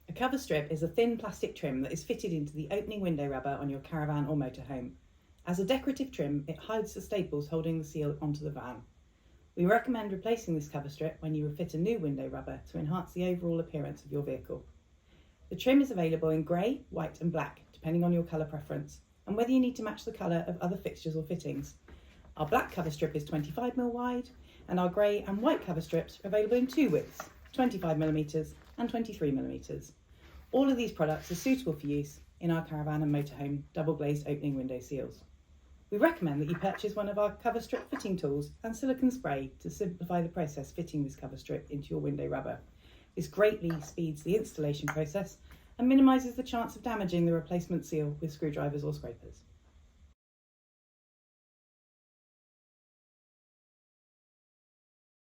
A cover strip is a thin plastic trim that is fitted into the opening window rubber on your caravan or motorhome. As a decorative trim, it hides the staples holding the seal onto the van. We recommend replacing this cover strip when you refit a new window rubber to enhance the overall appearance of your vehicle. The trim is available in grey, white and black, depending on your colour preference, and whether you need to match the colour of other fixtures or fittings. Our black cover strip is 25mm wide, and our grey and white cover strips are available in two widths, 25mm and 23mm. All of these products are suitable for use in our caravan and motorhome double glazed opening window seals. We recommend that you purchase one of our cover strip fitting tools and silicone spray to simplify the process fitting this cover strip into your window rubber. This greatly speeds the installation process and minimises the chance of damaging the replacement seal with screwdrivers or scrapers.